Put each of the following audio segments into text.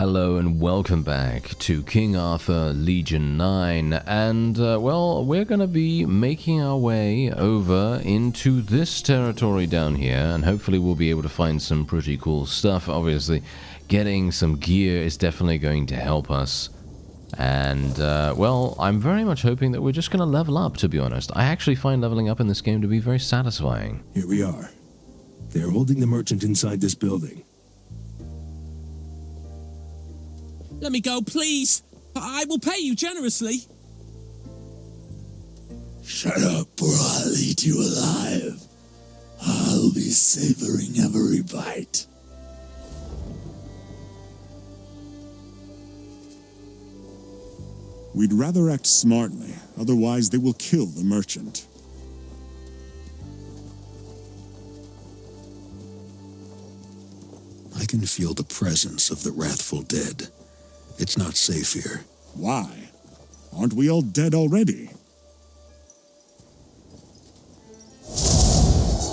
Hello and welcome back to King Arthur Legion 9, and well, we're going to be making our way over into this territory down here, and hopefully we'll be able to find some pretty cool stuff. Obviously, getting some gear is definitely going to help us, and well, I'm very much hoping that we're just going to level up, to be honest. I actually find leveling up in this game to be very satisfying. Here we are. They're holding the merchant inside this building. Let me go, please. I will pay you generously. Shut up or I'll eat you alive. I'll be savoring every bite. We'd rather act smartly, otherwise they will kill the merchant. I can feel the presence of the wrathful dead. It's not safe here. Why? Aren't we all dead already?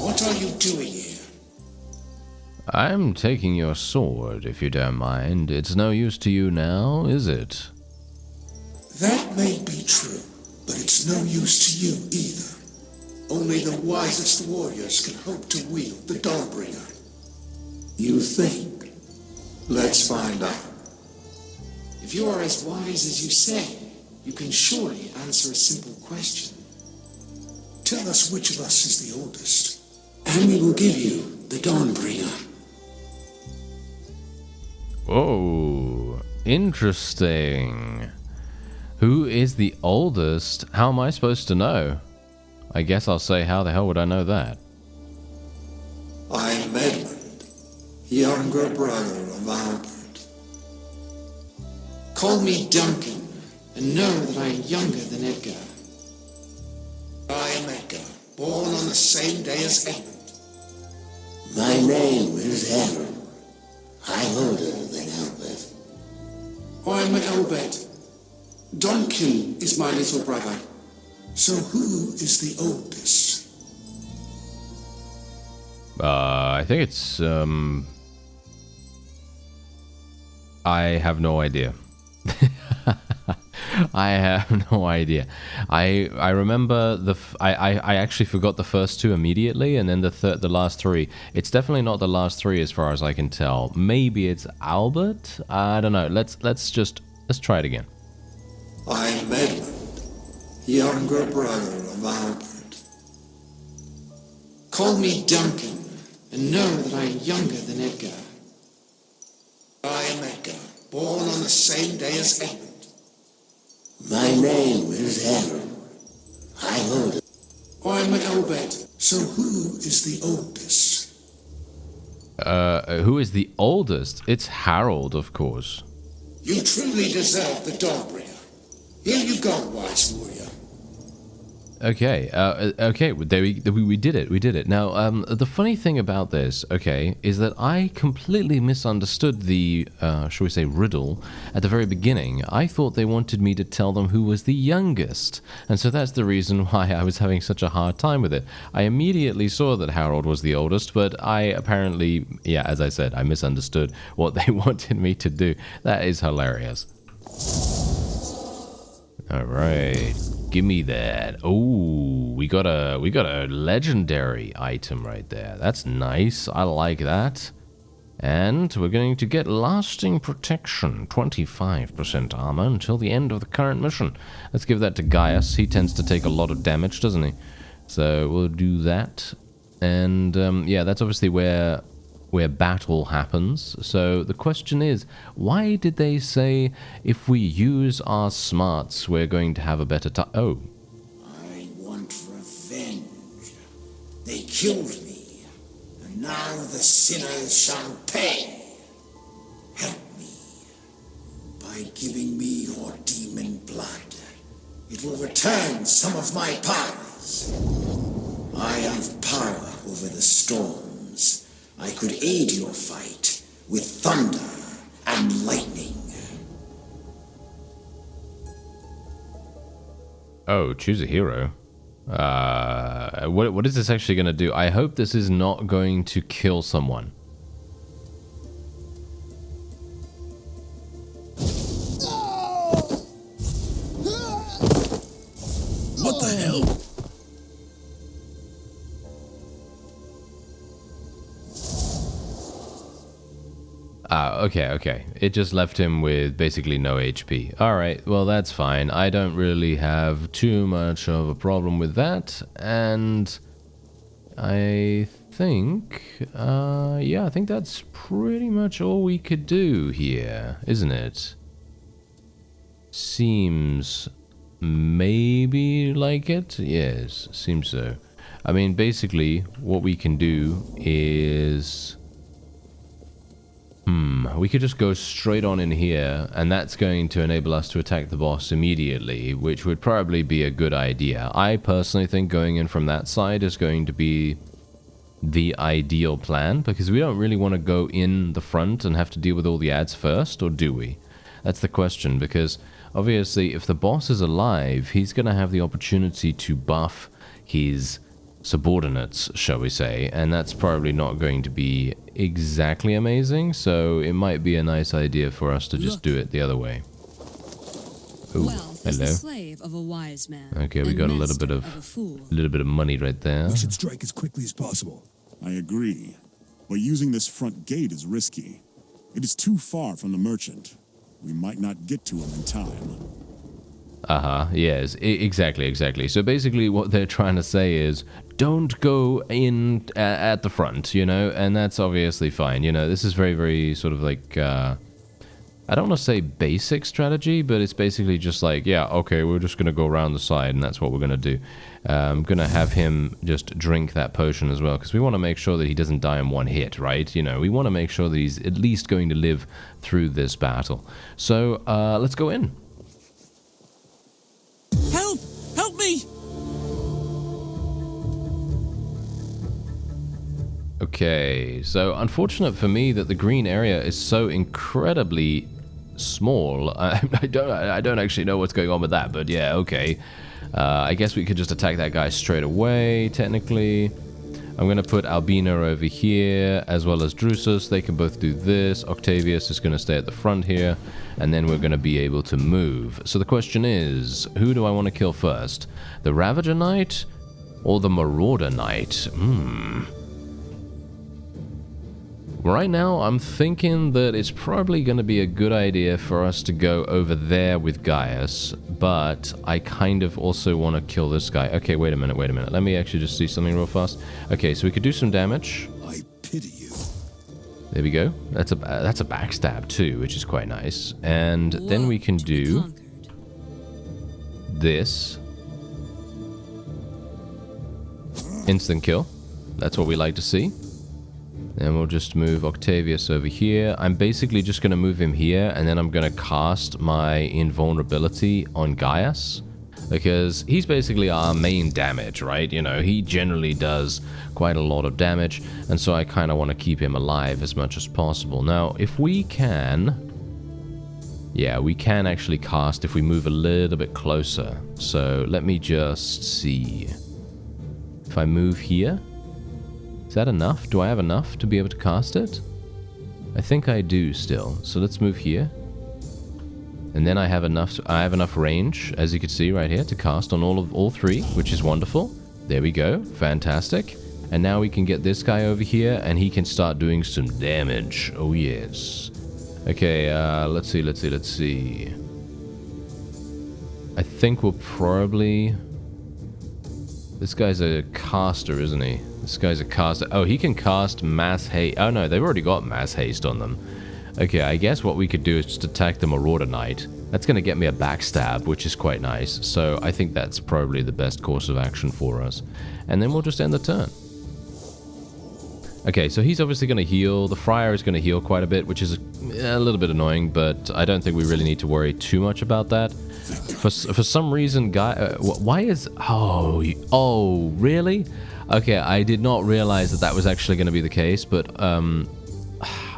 What are you doing here? I'm taking your sword, if you don't mind. It's no use to you now, is it? That may be true, but it's no use to you either. Only the wisest warriors can hope to wield the Dawnbringer. You think? Let's find out. If you are as wise as you say, you can surely answer a simple question. Tell us which of us is the oldest, and we will give you the Dawnbringer. Oh, interesting. Who is the oldest? How am I supposed to know? I guess I'll say, how the hell would I know that? I'm Edmund, younger brother of Albert. Call me Duncan, and know that I am younger than Edgar. I am Edgar, born on the same day as Edmund. My name is Harold. I'm older than Albert. I'm Albert. Duncan is my little brother. So who is the oldest? I think it's, I have no idea. I have no idea. I remember I actually forgot the first two immediately, and then the last three. It's definitely not the last three as far as I can tell. Maybe it's Albert. I don't know. Let's try it again. I'm Edmund, younger brother of Albert. Call me Duncan, and know that I am younger than Edgar. I am Edgar, born on the same day as Edmund. My name is Harold. I'm older. I'm Albert. So who is the oldest? Who is the oldest? It's Harold, of course. You truly deserve the Dawnbringer. Here you go, wise warrior. Okay, okay, there we did it, we did it. Now, the funny thing about this, okay, is that I completely misunderstood the, shall we say, riddle at the very beginning. I thought they wanted me to tell them who was the youngest, and so that's the reason why I was having such a hard time with it. I immediately saw that Harold was the oldest, but I apparently, yeah, as I said, I misunderstood what they wanted me to do. That is hilarious. All right, give me that. Oh, we got a legendary item right there. That's nice. I like that. And we're going to get lasting protection, 25% armor until the end of the current mission. Let's give that to Gaius. He tends to take a lot of damage, doesn't he? So we'll do that. And yeah, that's obviously where battle happens. So the question is, why did they say if we use our smarts we're going to have a better time? Oh. I want revenge. They killed me, and now the sinners shall pay. Help me. By giving me your demon blood, it will return some of my powers. I have power over the storms. I could aid your fight with thunder and lightning. Oh, choose a hero. What is this actually going to do? I hope this is not going to kill someone. okay. It just left him with basically no HP. Alright, well that's fine. I don't really have too much of a problem with that. And I think, yeah, I think that's pretty much all we could do here, isn't it? Seems maybe like it? Yes, seems so. I mean, basically, what we can do is... we could just go straight on in here, and that's going to enable us to attack the boss immediately, which would probably be a good idea. I personally think going in from that side is going to be the ideal plan, because we don't really want to go in the front and have to deal with all the ads first, or do we? That's the question, because obviously if the boss is alive, he's going to have the opportunity to buff his subordinates, shall we say, and that's probably not going to be exactly amazing, so it might be a nice idea for us to just do it the other way. Ooh, Wealth is the hello. slave of a wise man. Okay, we got a little bit of a fool. money right there. We should strike as quickly as possible. I agree. But using this front gate is risky. It is too far from the merchant. We might not get to him in time. Yes, exactly. So basically what they're trying to say is, don't go in at the front, you know, and that's obviously fine. You know, this is very, very sort of like, I don't want to say basic strategy, but it's basically just like, yeah, okay, we're just going to go around the side, and that's what we're going to do. I'm going to have him just drink that potion as well, because we want to make sure that he doesn't die in one hit, right? You know, we want to make sure that he's at least going to live through this battle. So, let's go in. Help! Help me! Okay, so unfortunate for me that the green area is so incredibly small. I don't actually know what's going on with that, but yeah, okay. I guess we could just attack that guy straight away, technically. I'm going to put Albino over here, as well as Drusus. They can both do this. Octavius is going to stay at the front here, and then we're going to be able to move. So the question is, who do I want to kill first? The Ravager Knight or the Marauder Knight? Right now, I'm thinking that it's probably going to be a good idea for us to go over there with Gaius, but I kind of also want to kill this guy. Okay, wait a minute. Let me actually just see something real fast. Okay, so we could do some damage. I pity you. There we go. That's a backstab too, which is quite nice. And then we can do this. Instant kill. That's what we like to see. Then we'll just move Octavius over here. I'm basically just going to move him here, and then I'm going to cast my invulnerability on Gaius, because he's basically our main damage, right? You know, he generally does quite a lot of damage, and so I kind of want to keep him alive as much as possible. Now, if we can... yeah, we can actually cast if we move a little bit closer. So let me just see. If I move here... is that enough? Do I have enough to be able to cast it? I think I do still. So let's move here. And then I have enough range, as you can see right here, to cast on all three, which is wonderful. There we go. Fantastic. And now we can get this guy over here, and he can start doing some damage. Oh, yes. Okay, let's see. I think we'll probably... this guy's a caster, isn't he? This guy's a caster. Oh, he can cast mass haste. Oh, no, they've already got mass haste on them. Okay, I guess what we could do is just attack the Marauder Knight. That's going to get me a backstab, which is quite nice. So I think that's probably the best course of action for us. And then we'll just end the turn. Okay, so he's obviously going to heal. The Friar is going to heal quite a bit, which is a little bit annoying, but I don't think we really need to worry too much about that. For some reason, why is... oh, really? Okay, I did not realize that was actually going to be the case, but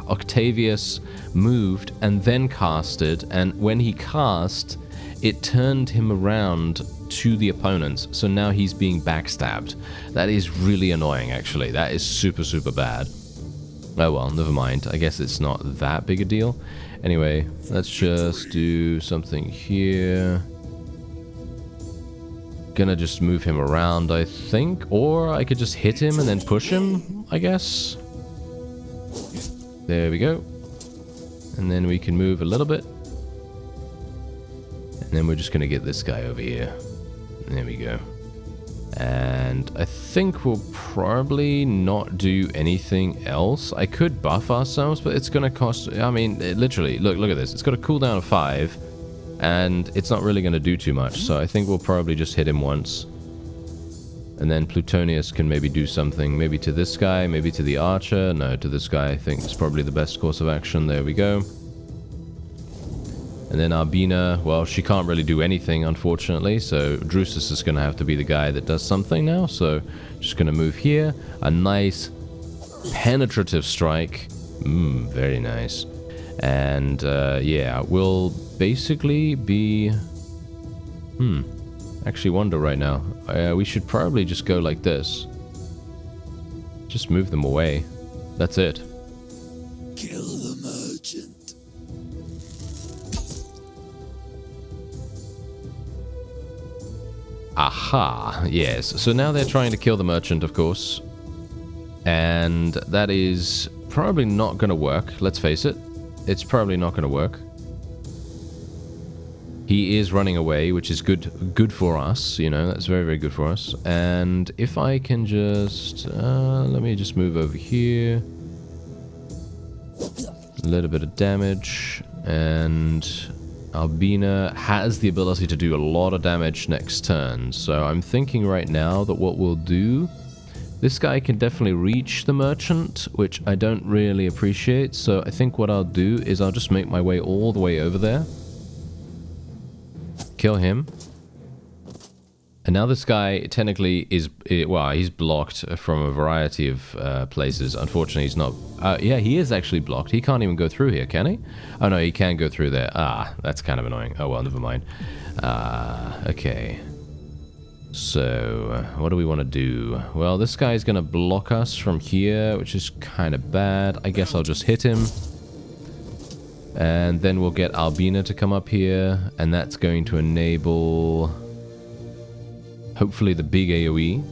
Octavius moved and then casted, and when he cast, it turned him around to the opponents, so now he's being backstabbed. That is really annoying, actually. That is super, super bad. Oh well, never mind. I guess it's not that big a deal. Anyway, let's just do something here. Gonna just move him around, I think. Or I could just hit him and then push him, I guess. There we go. and then we can move a little bit. And then we're just going to get this guy over here. There we go. And I think we'll probably not do anything else. I could buff ourselves, but it's going to cost... I mean, literally, look at this. It's got a cooldown of 5, and it's not really going to do too much. So I think we'll probably just hit him once. And then Plutonius can maybe do something, maybe to this guy, maybe to the archer. No, to this guy, I think it's probably the best course of action. There we go. And then Arbina, well, she can't really do anything, unfortunately, so Drusus is going to have to be the guy that does something now. So just going to move here. A nice penetrative strike. Very nice. And yeah, we'll basically be... actually wonder right now. We should probably just go like this. Just move them away. That's it. Kill the merchant. Aha, yes. So now they're trying to kill the merchant, of course. And that is probably not going to work. Let's face it. It's probably not going to work. He is running away, which is good for us, you know, that's very, very good for us. And if I can just, let me just move over here. A little bit of damage, and Albina has the ability to do a lot of damage next turn. So I'm thinking right now that what we'll do, this guy can definitely reach the merchant, which I don't really appreciate. So I think what I'll do is I'll just make my way all the way over there. Kill him. And now this guy technically is, well, he's blocked from a variety of places. Unfortunately, he's not... yeah, he is actually blocked. He can't even go through here, can he? Oh, no, he can go through there. Ah, that's kind of annoying. Oh, well, never mind. Okay. So, what do we want to do? Well, this guy's going to block us from here, which is kind of bad. I guess I'll just hit him. And then we'll get Albina to come up here, and that's going to enable, hopefully, the big AoE.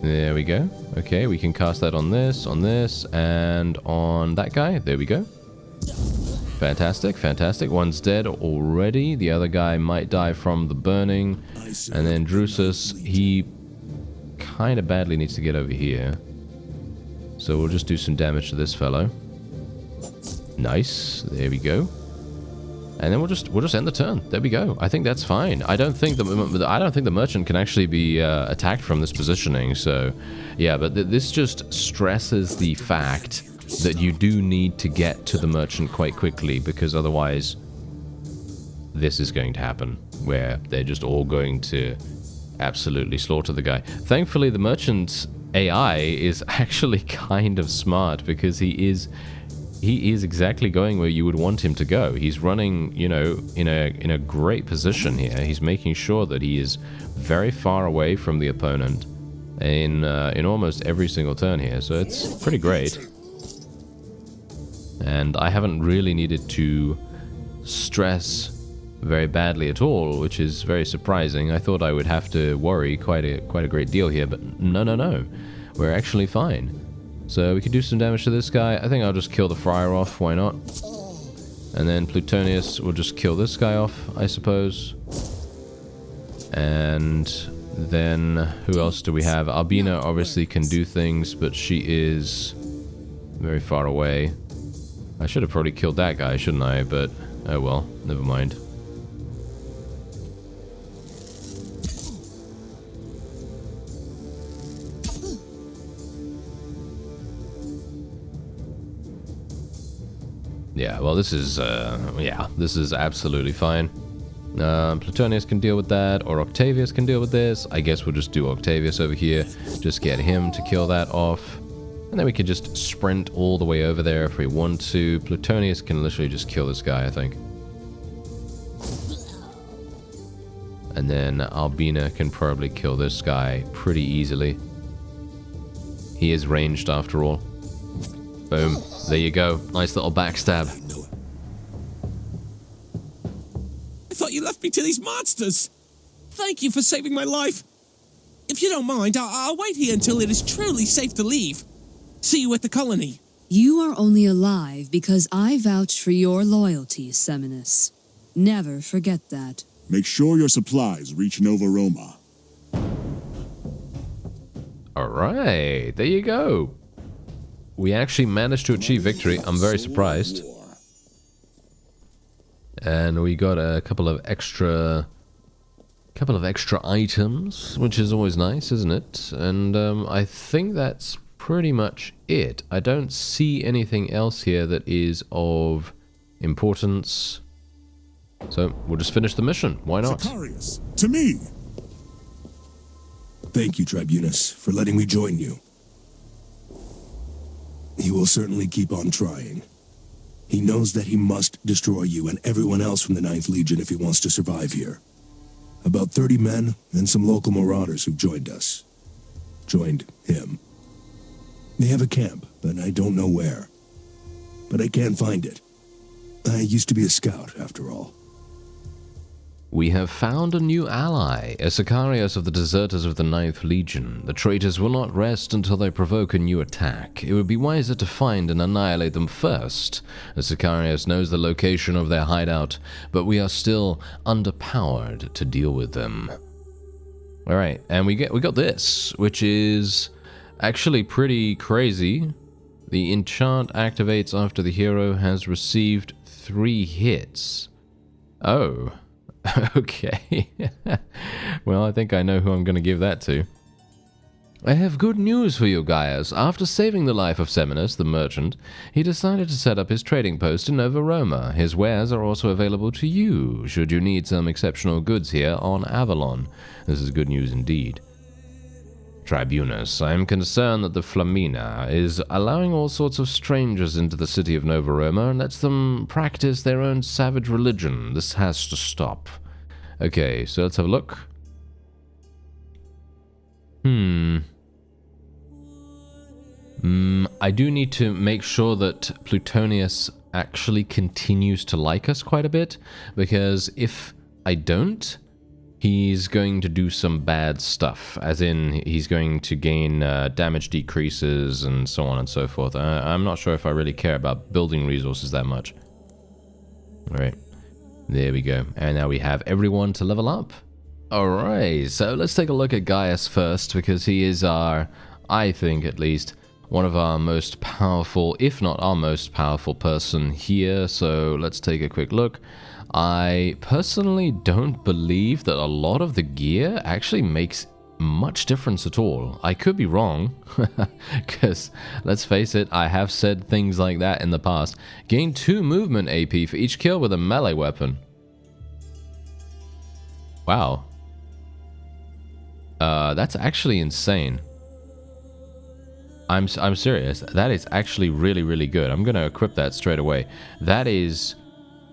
There we go. Okay, we can cast that on this, and on that guy. There we go. Fantastic, fantastic. One's dead already. The other guy might die from the burning. And then Drusus, he kind of badly needs to get over here. So we'll just do some damage to this fellow. Nice. There we go. And then we'll just end the turn. There we go. I think that's fine. I don't think the merchant can actually be attacked from this positioning. So, yeah, but this just stresses the fact that you do need to get to the merchant quite quickly, because otherwise this is going to happen, where they're just all going to absolutely slaughter the guy. Thankfully, the merchant's AI is actually kind of smart, because he is exactly going where you would want him to go. He's running, you know, in a great position here. He's making sure that he is very far away from the opponent in almost every single turn here. So it's pretty great. And I haven't really needed to stress very badly at all, which is very surprising. I thought I would have to worry quite a great deal here, but no. We're actually fine. So we could do some damage to this guy. I think I'll just kill the friar off, why not? And then Plutonius will just kill this guy off, I suppose. And then who else do we have? Albina obviously can do things, but she is very far away. I should have probably killed that guy, shouldn't I? But, oh well, never mind. Yeah, well, this is absolutely fine. Plutonius can deal with that, or Octavius can deal with this. I guess we'll just do Octavius over here. Just get him to kill that off. And then we can just sprint all the way over there if we want to. Plutonius can literally just kill this guy, I think. And then Albina can probably kill this guy pretty easily. He is ranged after all. Boom. There you go. Nice little backstab. I thought you left me to these monsters. Thank you for saving my life. If you don't mind, I'll wait here until it is truly safe to leave. See you at the colony. You are only alive because I vouch for your loyalty, Seminus. Never forget that. Make sure your supplies reach Nova Roma. Alright, there you go. We actually managed to achieve victory. I'm very surprised. And we got a couple of extra items, which is always nice, isn't it? And I think that's pretty much it. I don't see anything else here that is of importance. So we'll just finish the mission. Why not? Sicarius, to me! Thank you, Tribunus, for letting me join you. He will certainly keep on trying. He knows that he must destroy you and everyone else from the 9th Legion if he wants to survive here. About 30 men and some local marauders who've joined us. Joined him. They have a camp, but I don't know where. But I can find it. I used to be a scout, after all. We have found a new ally, a Sicarius of the deserters of the 9th Legion. The traitors will not rest until they provoke a new attack. It would be wiser to find and annihilate them first. The Sicarius knows the location of their hideout, but we are still underpowered to deal with them. Alright, and we got this, which is actually pretty crazy. The enchant activates after the hero has received 3 hits. Oh. Okay. Well, I think I know who I'm going to give that to. I have good news for you, Gaius. After saving the life of Seminus, the merchant, he decided to set up his trading post in Nova Roma. His wares are also available to you, should you need some exceptional goods here on Avalon. This is good news indeed. Tribunus, I am concerned that the Flamina is allowing all sorts of strangers into the city of Nova Roma and lets them practice their own savage religion. This has to stop. Okay, so let's have a look. I do need to make sure that Plutonius actually continues to like us quite a bit, because if I don't, he's going to do some bad stuff, as in he's going to gain damage decreases and so on and so forth. I'm not sure if I really care about building resources that much. Alright, there we go. And now we have everyone to level up. Alright, so let's take a look at Gaius first, because he is our, I think at least, one of our most powerful, if not our most powerful person here. So let's take a quick look. I personally don't believe that a lot of the gear actually makes much difference at all. I could be wrong, because let's face it, I have said things like that in the past. Gain 2 movement AP for each kill with a melee weapon. Wow. That's actually insane. I'm serious. That is actually really, really good. I'm going to equip that straight away. That is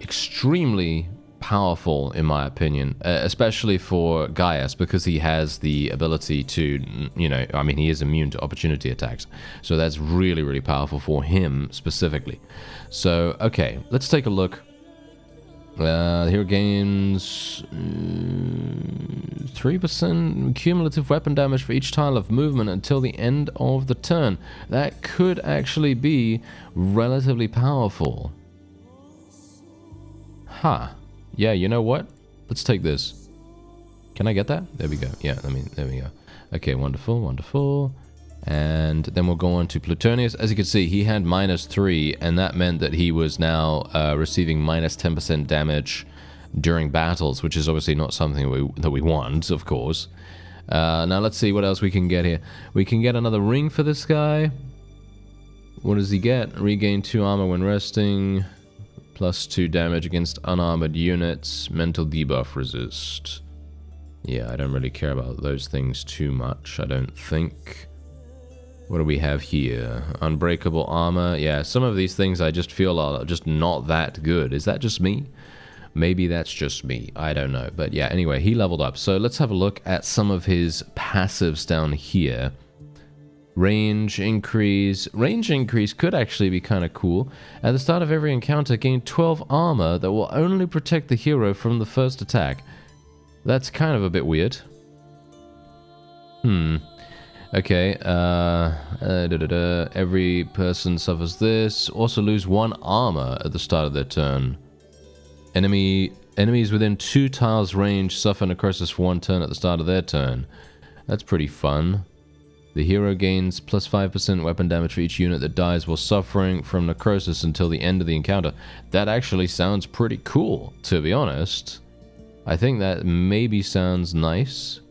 extremely powerful in my opinion, especially for Gaius, because he has the ability to, you know, I mean, he is immune to opportunity attacks, so that's really, really powerful for him specifically. So okay, let's take a look. Here gains 3% cumulative weapon damage for each tile of movement until the end of the turn. That could actually be relatively powerful. Huh. Yeah, you know what? Let's take this. Can I get that? There we go. Yeah, I mean, there we go. Okay, wonderful, wonderful. And then we'll go on to Plutonius. As you can see, he had -3, and that meant that he was now receiving -10% damage during battles, which is obviously not something that we want, of course. Now let's see what else we can get here. We can get another ring for this guy. What does he get? Regain 2 armor when resting. +2 damage against unarmored units. Mental debuff resist. Yeah, I don't really care about those things too much, I don't think. What do we have here? Unbreakable armor. Yeah, some of these things I just feel are just not that good. Is that just me? Maybe that's just me. I don't know. But yeah, anyway, he leveled up. So let's have a look at some of his passives down here. Range increase. Range increase could actually be kind of cool. At the start of every encounter, gain 12 armor that will only protect the hero from the first attack. That's kind of a bit weird. Okay, every person suffers this. Also lose 1 armor at the start of their turn. Enemies within 2 tiles range suffer necrosis for 1 turn at the start of their turn. That's pretty fun. The hero gains plus 5% weapon damage for each unit that dies while suffering from necrosis until the end of the encounter. That actually sounds pretty cool, to be honest. I think that maybe sounds nice.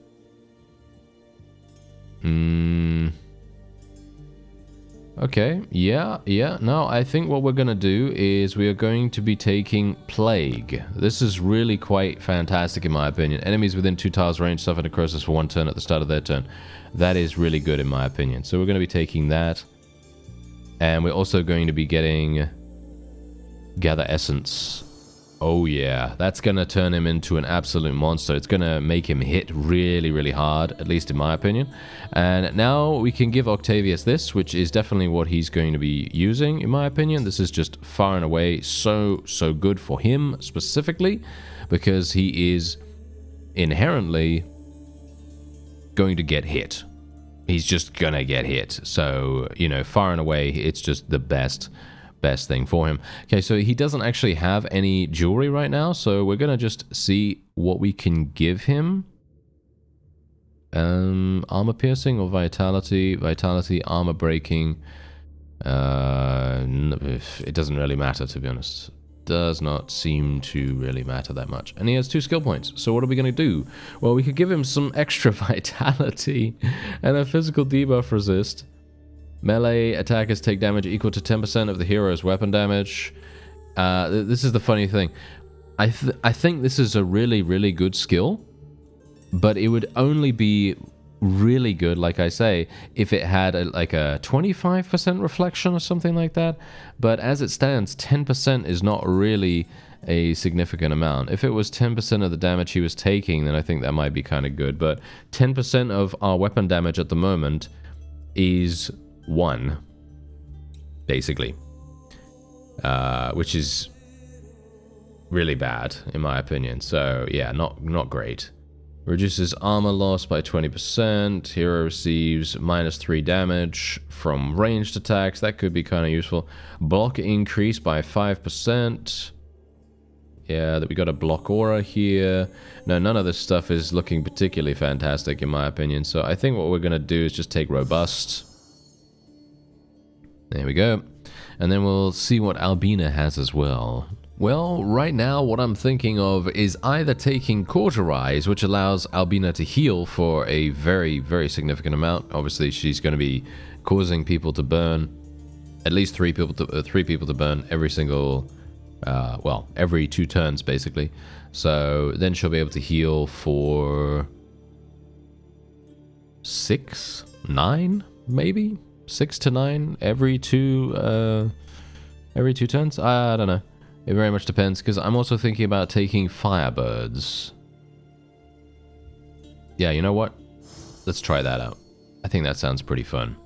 Okay, yeah. No, I think what we're going to do is we are going to be taking Plague. This is really quite fantastic in my opinion. Enemies within 2 tiles range suffer necrosis for 1 turn at the start of their turn. That is really good in my opinion. So we're going to be taking that. And we're also going to be getting Gather Essence. Oh yeah, that's going to turn him into an absolute monster. It's going to make him hit really, really hard, at least in my opinion. And now we can give Octavius this, which is definitely what he's going to be using, in my opinion. This is just far and away so good for him specifically, because he is inherently going to get hit. He's just going to get hit. So, you know, far and away, it's just the best thing for him. Okay, so he doesn't actually have any jewelry right now, so we're gonna just see what we can give him. Armor piercing or vitality? Vitality, armor breaking. It doesn't really matter, to be honest. Does not seem to really matter that much. And he has 2 skill points, so what are we gonna do? Well, we could give him some extra vitality and a physical debuff resist. Melee attackers take damage equal to 10% of the hero's weapon damage. This is the funny thing. I think this is a really, really good skill, but it would only be really good, like I say, if it had like a 25% reflection or something like that. But as it stands, 10% is not really a significant amount. If it was 10% of the damage he was taking, then I think that might be kind of good. But 10% of our weapon damage at the moment is 1, basically, which is really bad in my opinion. So yeah, not great. Reduces armor loss by 20%. Hero receives -3 damage from ranged attacks. That could be kind of useful. Block increase by 5%. Yeah, that we got a block aura here. No, none of this stuff is looking particularly fantastic in my opinion. So I think what we're gonna do is just take robust. There we go. And then we'll see what Albina has as well. Well, right now what I'm thinking of is either taking Cauterize, which allows Albina to heal for a very, very significant amount. Obviously, she's going to be causing people to burn, at least 3 people to burn every single, well, every 2 turns, basically. So then she'll be able to heal for 6, 9, maybe? 6 to 9 every 2 turns? I don't know. It very much depends, because I'm also thinking about taking Firebirds. Yeah, you know what? Let's try that out. I think that sounds pretty fun.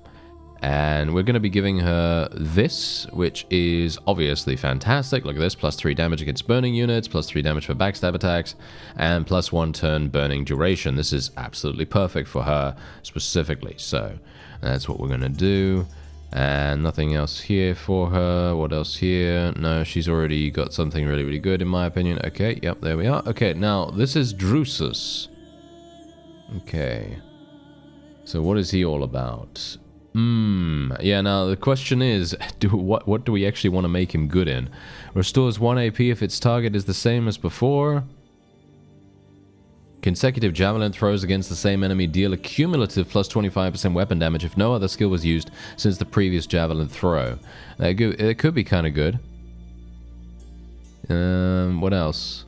And we're going to be giving her this, which is obviously fantastic. Look at this, +3 damage against burning units, +3 damage for backstab attacks, and +1 turn burning duration. This is absolutely perfect for her specifically. So that's what we're going to do. And nothing else here for her. What else here? No, she's already got something really, really good in my opinion. Okay, yep, there we are. Okay, now this is Drusus. Okay. So what is he all about? Yeah, now the question is, what do we actually want to make him good in? Restores 1 AP if its target is the same as before. Consecutive javelin throws against the same enemy deal a cumulative +25% weapon damage if no other skill was used since the previous javelin throw. It could be kind of good. What else?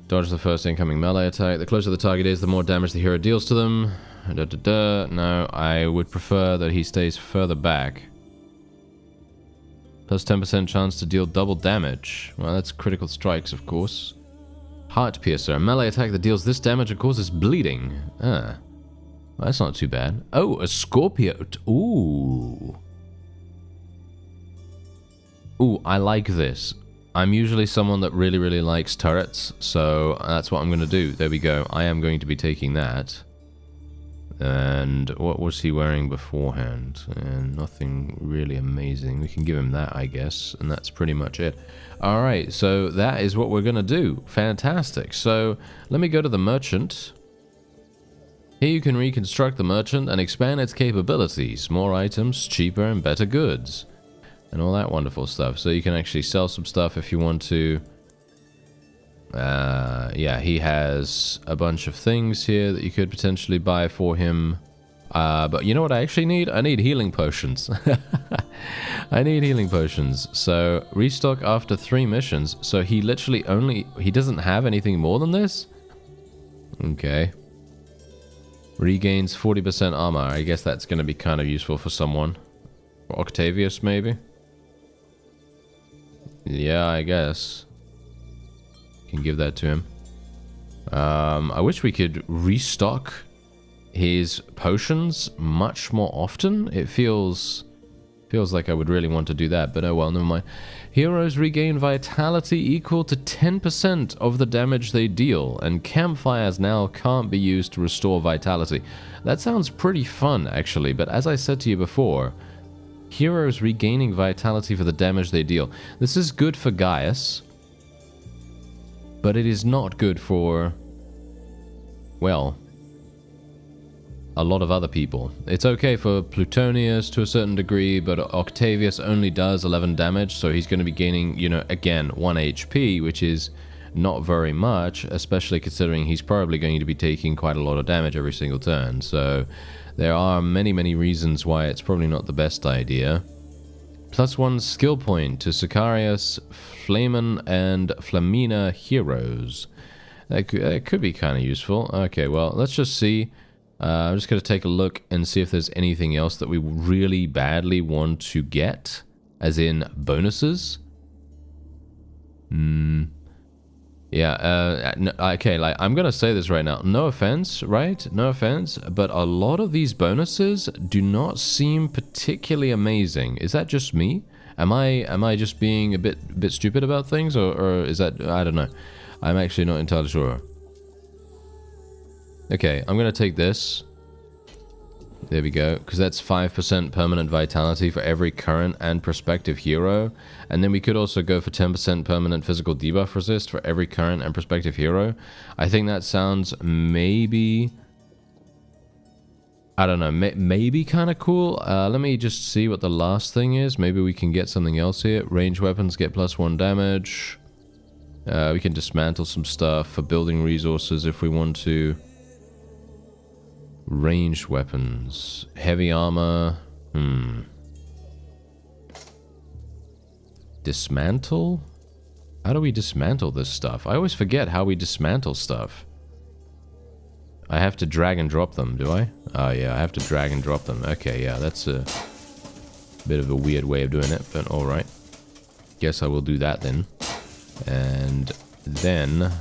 Dodge the first incoming melee attack. The closer the target is, the more damage the hero deals to them. No, I would prefer that he stays further back. Plus 10% chance to deal double damage. Well, that's critical strikes, of course. Heart Piercer. A melee attack that deals this damage and causes bleeding. Well, that's not too bad. Oh, a Scorpio. Ooh. Ooh, I like this. I'm usually someone that really, really likes turrets, so that's what I'm going to do. There we go. I am going to be taking that. And what was he wearing beforehand? Nothing really amazing. We can give him that, I guess, and that's pretty much it. Alright, so that is what we're going to do. Fantastic. So, let me go to the merchant. Here you can reconstruct the merchant and expand its capabilities. More items, cheaper and better goods. And all that wonderful stuff. So you can actually sell some stuff if you want to. Yeah, he has a bunch of things here that you could potentially buy for him. But you know what I actually need? I need healing potions. I need healing potions. So, restock after 3 missions. So he literally he doesn't have anything more than this? Okay. Regains 40% armor. I guess that's going to be kind of useful for someone. For Octavius, maybe? Yeah, I guess. Can give that to him. I wish we could restock his potions much more often. It feels like I would really want to do that, but oh well, never mind. Heroes regain vitality equal to 10% of the damage they deal, and campfires now can't be used to restore vitality. That sounds pretty fun, actually, but as I said to you before, heroes regaining vitality for the damage they deal. This is good for Gaius, but it is not good for, well, a lot of other people. It's okay for Plutonius to a certain degree, but Octavius only does 11 damage, so he's going to be gaining, you know, again, 1 HP, which is not very much, especially considering he's probably going to be taking quite a lot of damage every single turn. So there are many, many reasons why it's probably not the best idea. +1 skill point to Sicarius, Flamen, and Flamina heroes. That could be kind of useful. Okay, well, let's just see. I'm just going to take a look and see if there's anything else that we really badly want to get, as in bonuses. Yeah, okay, like, I'm going to say this right now. No offense, right? No offense, but a lot of these bonuses do not seem particularly amazing. Is that just me? Am I just being a bit stupid about things, or is that, I don't know. I'm actually not entirely sure. Okay, I'm going to take this. There we go, because that's 5% permanent vitality for every current and prospective hero. And then we could also go for 10% permanent physical debuff resist for every current and prospective hero. I think that sounds maybe, I don't know, maybe kind of cool. Let me just see what the last thing is. Maybe we can get something else here. Range weapons get +1 damage. We can dismantle some stuff for building resources if we want to. Ranged weapons. Heavy armor. Dismantle? How do we dismantle this stuff? I always forget how we dismantle stuff. I have to drag and drop them, do I? Oh yeah, I have to drag and drop them. Okay, yeah, that's a bit of a weird way of doing it, but alright. Guess I will do that then. And then,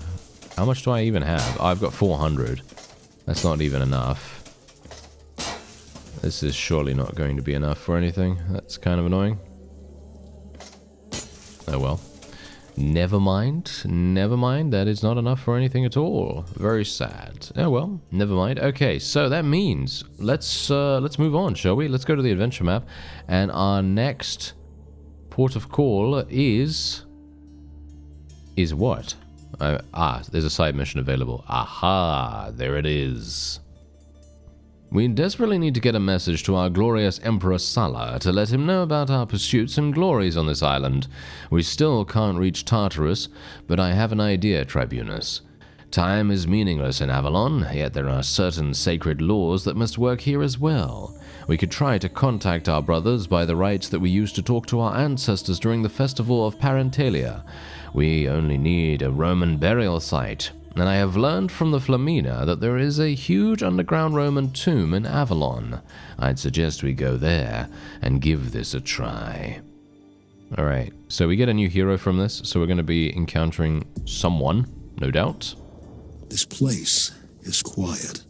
how much do I even have? Oh, I've got 400. That's not even enough. This is surely not going to be enough for anything. That's kind of annoying. Oh well. Never mind. Never mind. That is not enough for anything at all. Very sad. Oh well. Never mind. Okay, so that means let's move on, shall we? Let's go to the adventure map, and our next port of call is what? There's a side mission available. Aha, there it is. We desperately need to get a message to our glorious Emperor Sala to let him know about our pursuits and glories on this island. We still can't reach Tartarus, but I have an idea, Tribunus. Time is meaningless in Avalon, yet there are certain sacred laws that must work here as well. We could try to contact our brothers by the rites that we used to talk to our ancestors during the festival of Parentalia. We only need a Roman burial site, and I have learned from the Flamina that there is a huge underground Roman tomb in Avalon. I'd suggest we go there and give this a try. Alright, so we get a new hero from this, so we're going to be encountering someone, no doubt. This place is quiet,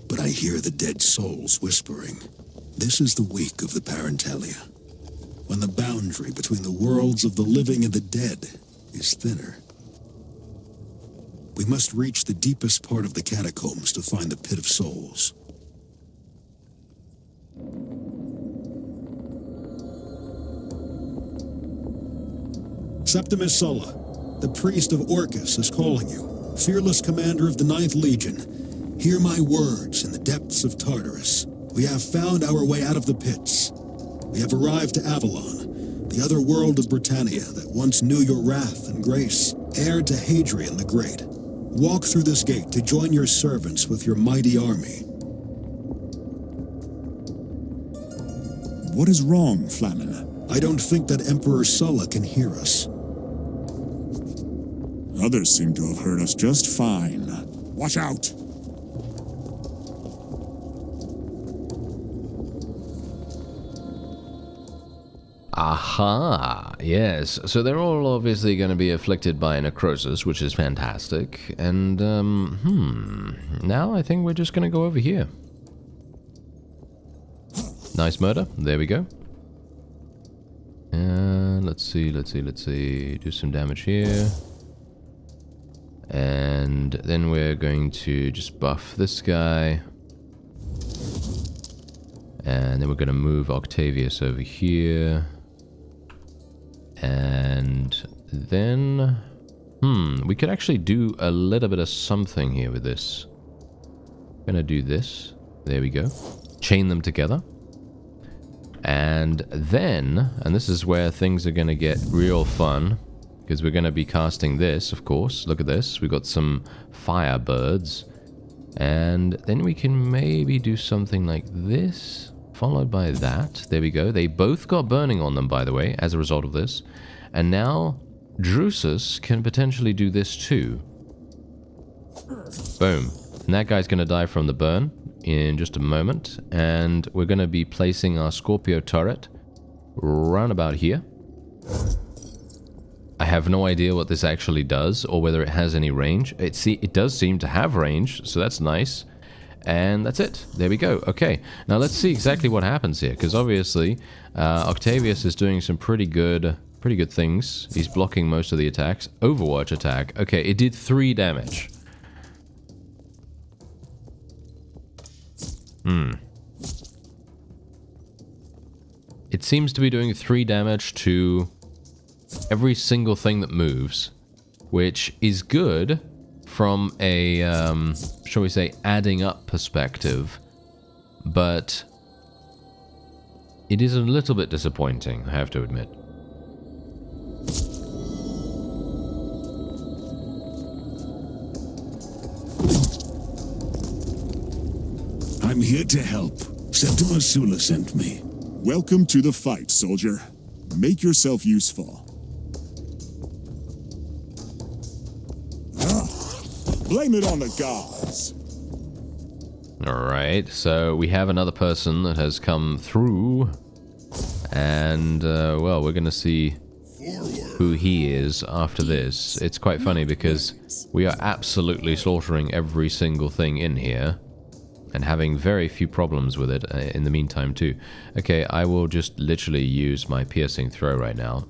but I hear the dead souls whispering. This is the week of the Parentalia, when the boundary between the worlds of the living and the dead is thinner. We must reach the deepest part of the catacombs to find the Pit of Souls. Septimus Sulla, the priest of Orcus, is calling you. Fearless commander of the 9th Legion, hear my words in the depths of Tartarus. We have found our way out of the pits. We have arrived to Avalon, the other world of Britannia that once knew your wrath and grace, heir to Hadrian the Great. Walk through this gate to join your servants with your mighty army. What is wrong, Flamen? I don't think that Emperor Sulla can hear us. Others seem to have heard us just fine. Watch out! Aha! Yes, so they're all obviously going to be afflicted by necrosis, which is fantastic. And, now I think we're just going to go over here. Nice murder. There we go. And let's see. Do some damage here. And then we're going to just buff this guy. And then we're going to move Octavius over here. And then... we could actually do a little bit of something here with this. Gonna do this. There we go. Chain them together. And then, and this is where things are gonna get real fun, because we're gonna be casting this, of course. Look at this. We got some firebirds. And then we can maybe do something like this, followed by that. There we go. They both got burning on them, by the way, as a result of this. And now Drusus can potentially do this too. Boom. And that guy's going to die from the burn in just a moment. And we're going to be placing our Scorpio turret round about here. I have no idea what this actually does or whether it has any range. It does seem to have range, so that's nice. And that's it. There we go. Okay. Now let's see exactly what happens here, because obviously Octavius is doing some pretty good things. He's blocking most of the attacks. Overwatch attack. Okay, it did 3 damage. It seems to be doing 3 damage to every single thing that moves, which is good from a, shall we say, adding up perspective, but it is a little bit disappointing, I have to admit. I'm here to help. Septimus Sulla sent me. Welcome to the fight, soldier. Make yourself useful. Blame it on the gods. Alright, so we have another person that has come through. And, well, we're going to see who he is after this. It's quite funny because we are absolutely slaughtering every single thing in here. And having very few problems with it in the meantime, too. Okay, I will just literally use my piercing throw right now.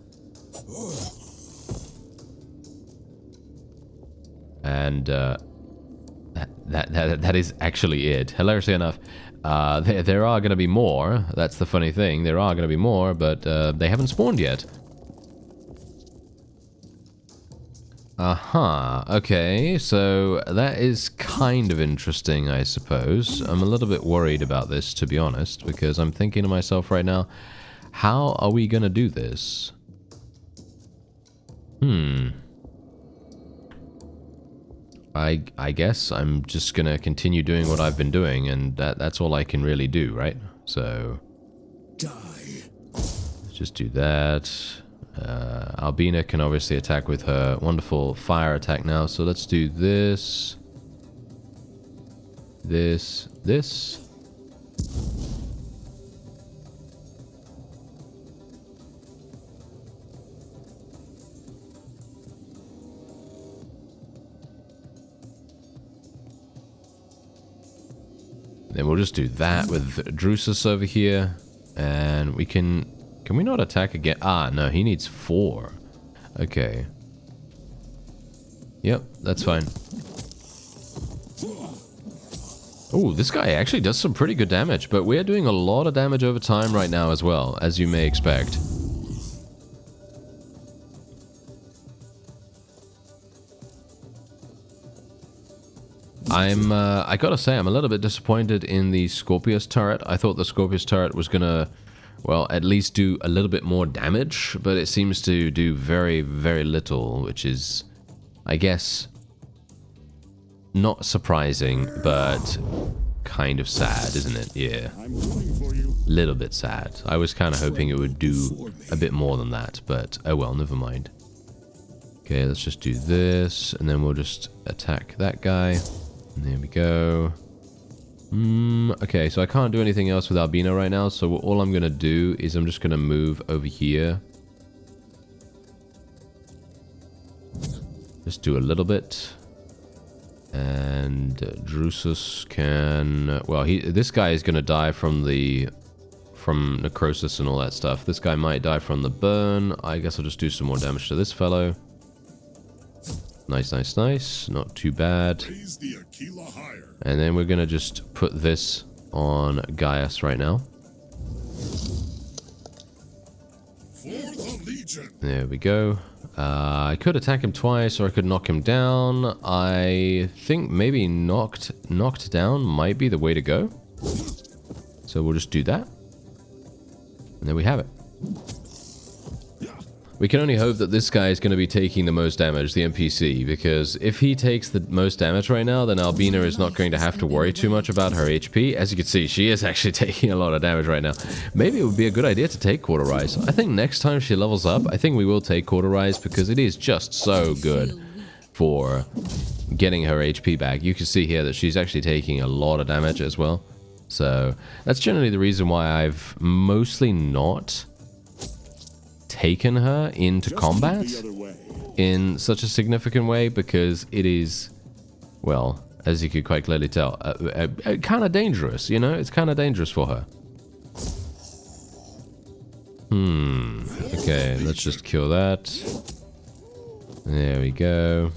And that is actually it. Hilariously enough, there are going to be more. That's the funny thing. There are going to be more, but they haven't spawned yet. Aha, okay, so that is kind of interesting, I suppose. I'm a little bit worried about this, to be honest, because I'm thinking to myself right now, how are we going to do this? I guess I'm just going to continue doing what I've been doing, and that's all I can really do, right? So, let's just do that. Albina can obviously attack with her wonderful fire attack now, so let's do this. This. Then we'll just do that with Drusus over here, and we can... Can we not attack again? Ah, no, he needs 4. Okay. Yep, that's fine. Oh, this guy actually does some pretty good damage, but we're doing a lot of damage over time right now as well, as you may expect. I gotta say, I'm a little bit disappointed in the Scorpius turret. I thought the Scorpius turret was gonna, well, at least do a little bit more damage, but it seems to do very, very little, which is, I guess, not surprising, but kind of sad, isn't it? Yeah. Little bit sad. I was kind of hoping it would do a bit more than that, but oh well, never mind. Okay, let's just do this, and then we'll just attack that guy. And there we go. Okay, so I can't do anything else with Albino right now, so all I'm going to do is I'm just going to move over here. Just do a little bit. And Drusus can... Well, this guy is going to die from necrosis and all that stuff. This guy might die from the burn. I guess I'll just do some more damage to this fellow. Nice, nice, nice. Not too bad. And then we're going to just put this on Gaius right now. There we go. I could attack him twice, or I could knock him down. I think maybe knocked down might be the way to go. So we'll just do that. And there we have it. We can only hope that this guy is going to be taking the most damage, the NPC, because if he takes the most damage right now, then Albina is not going to have to worry too much about her HP. As you can see, she is actually taking a lot of damage right now. Maybe it would be a good idea to take Cauterize. I think next time she levels up, I think we will take Cauterize because it is just so good for getting her HP back. You can see here that she's actually taking a lot of damage as well. So that's generally the reason why I've mostly not taken her into combat in such a significant way, because it is, well, as you could quite clearly tell, kind of dangerous, you know? It's kind of dangerous for her. Okay, let's just kill that. There we go.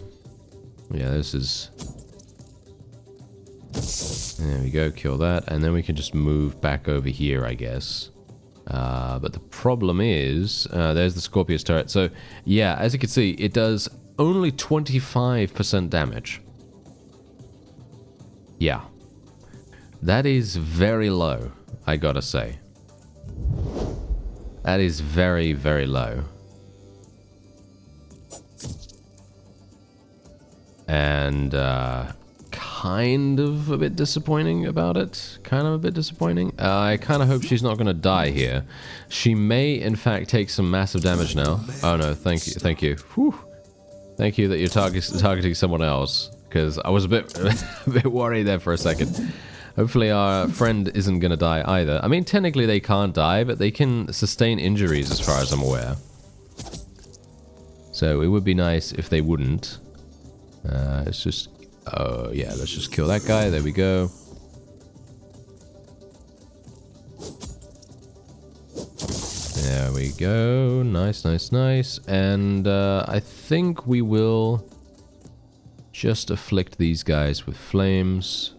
Yeah, this is... There we go, kill that, and then we can just move back over here, I guess. But the problem is, there's the Scorpius turret. So, yeah, as you can see, it does only 25% damage. Yeah. That is very low, I gotta say. That is very, very low. And, kind of a bit disappointing about it. Kind of a bit disappointing. I kind of hope she's not going to die here. She may, in fact, take some massive damage now. Oh no, thank you, thank you. Whew. Thank you that you're targeting someone else, because I was a bit, a bit worried there for a second. Hopefully our friend isn't going to die either. I mean, technically they can't die, but they can sustain injuries as far as I'm aware. So it would be nice if they wouldn't. It's just... Oh, yeah, let's just kill that guy. There we go. There we go. Nice, nice, nice. And I think we will just afflict these guys with flames.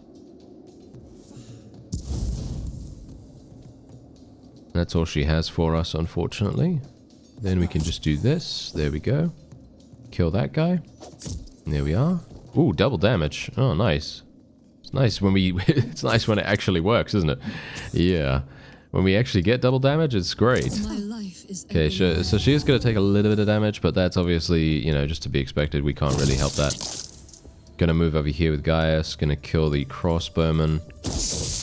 That's all she has for us, unfortunately. Then we can just do this. There we go. Kill that guy. There we are. Ooh, double damage. Oh, nice. It's nice when we... it's nice when it actually works, isn't it? Yeah. When we actually get double damage, it's great. Okay, so she is going to take a little bit of damage, but that's obviously, you know, just to be expected. We can't really help that. Gonna move over here with Gaius. Gonna kill the crossbowman.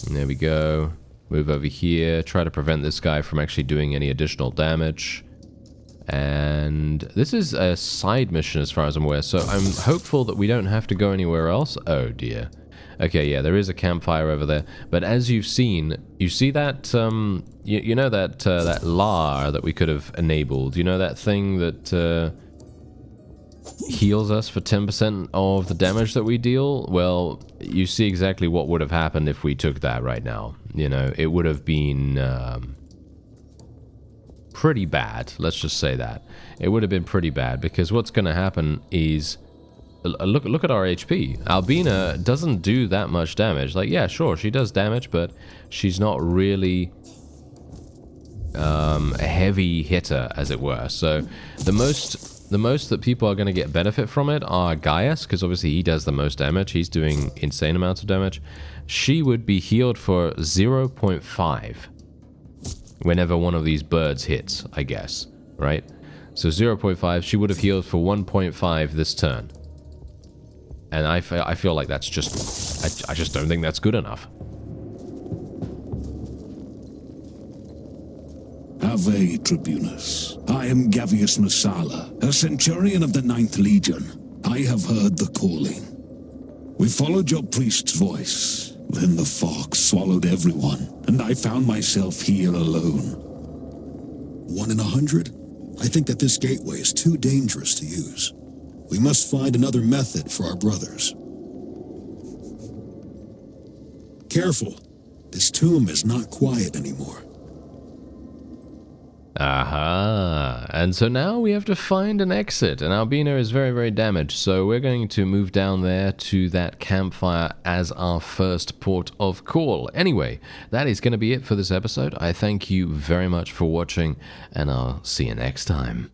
And there we go. Move over here. Try to prevent this guy from actually doing any additional damage. And this is a side mission as far as I'm aware, so I'm hopeful that we don't have to go anywhere else. Oh dear. Okay, yeah, there is a campfire over there, but as you've seen, you see that, you know that, that LAR that we could have enabled, you know that thing that, heals us for 10% of the damage that we deal? Well, you see exactly what would have happened if we took that right now. You know, it would have been, pretty bad, let's just say that. It would have been pretty bad, because what's going to happen is look at our HP. Albina doesn't do that much damage. Like, yeah, sure, she does damage, but she's not really a heavy hitter, as it were. So the most that people are going to get benefit from it are Gaius, because obviously he does the most damage. He's doing insane amounts of damage. She would be healed for 0.5 whenever one of these birds hits, I guess, right? So 0.5, she would have healed for 1.5 this turn. And I feel like that's just... I just don't think that's good enough. Ave, Tribunus. I am Gaius Masala, a centurion of the 9th Legion. I have heard the calling. We followed your priest's voice. Then the fox swallowed everyone, and I found myself here alone. 1 in 100? I think that this gateway is too dangerous to use. We must find another method for our brothers. Careful. This tomb is not quiet anymore. Aha, and so now we have to find an exit, and Albina is very, very damaged, so we're going to move down there to that campfire as our first port of call. Anyway, that is going to be it for this episode. I thank you very much for watching, and I'll see you next time.